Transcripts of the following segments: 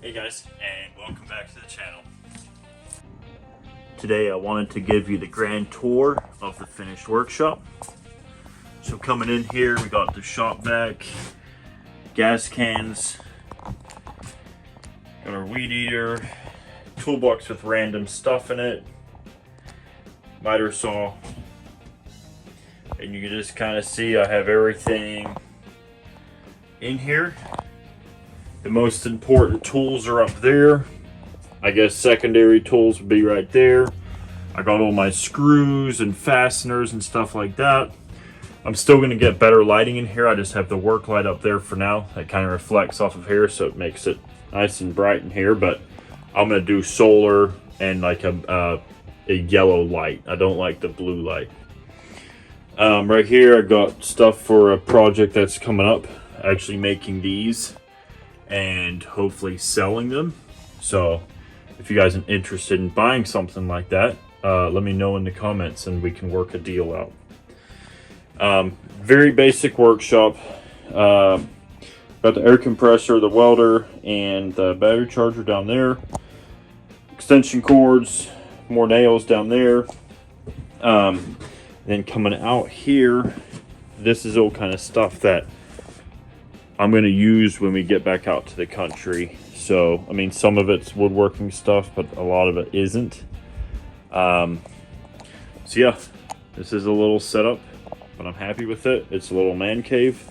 Hey guys, and welcome back to the channel. Today I wanted to give you the grand tour of the finished workshop. So coming in here, we got the shop vac, gas cans, got our weed eater, toolbox with random stuff in it, miter saw, and you can just kind of see I have everything in here. The most important tools are up there. I guess secondary tools would be right there. I got all my screws and fasteners and stuff like that. I'm still going to get better lighting in here. I just have the work light up there for now. That kind of reflects off of here, so it makes it nice and bright in here. But I'm going to do solar and like a yellow light. I don't like the blue light. Right here I got stuff for a project that's coming up. Actually making these and hopefully selling them. So if you guys are interested in buying something like that, let me know in the comments and we can work a deal out. Very basic workshop. Got the air compressor, the welder, and the battery charger down there. Extension cords, more nails down there. Then coming out here, this is all kind of stuff that I'm going to use when we get back out to the country. So, I mean, some of it's woodworking stuff, but a lot of it isn't. So yeah, this is a little setup, but I'm happy with it. It's a little man cave.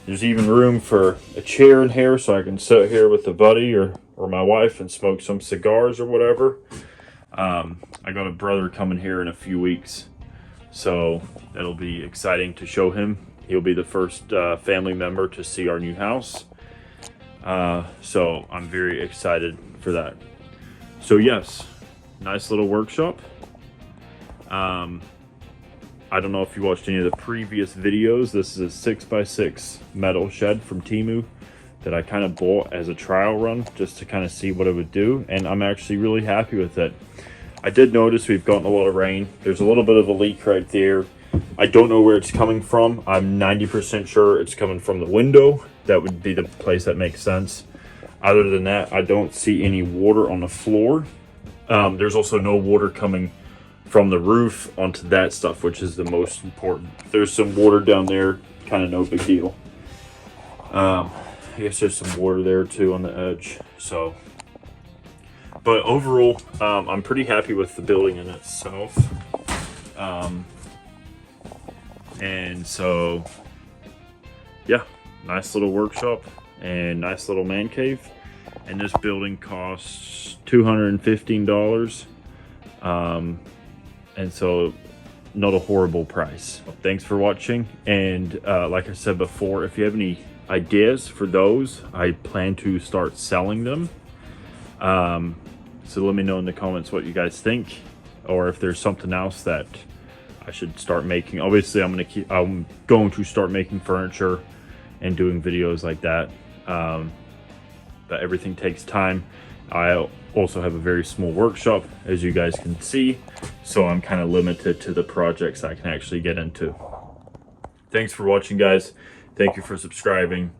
There's even room for a chair in here, so I can sit here with a buddy or my wife and smoke some cigars or whatever. I got a brother coming here in a few weeks, so that'll be exciting to show him. He'll be the first family member to see our new house. So I'm very excited for that. So yes, nice little workshop. I don't know if you watched any of the previous videos. This is a 6x6 metal shed from Temu that I kind of bought as a trial run just to kind of see what it would do. And I'm actually really happy with it. I did notice we've gotten a lot of rain. There's a little bit of a leak right there. I don't know where it's coming from. I'm 90% sure it's coming from the window. That would be the place that makes sense. Other than that, I don't see any water on the floor. There's also no water coming from the roof onto that stuff, which is the most important. There's some water down there, kind of no big deal. I guess there's some water there too on the edge. So, but overall, I'm pretty happy with the building in itself. And so, yeah, nice little workshop and nice little man cave. And this building costs $215. And so, not a horrible price. Thanks for watching. And like I said before, if you have any ideas for those, I plan to start selling them. So let me know in the comments what you guys think, or if there's something else that I should start making. Obviously, I'm going to start making furniture and doing videos like that. But everything takes time. I also have a very small workshop, as you guys can see, so I'm kind of limited to the projects I can actually get into. Thanks for watching, guys. Thank you for subscribing.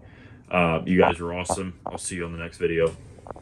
You guys are awesome. I'll see you on the next video.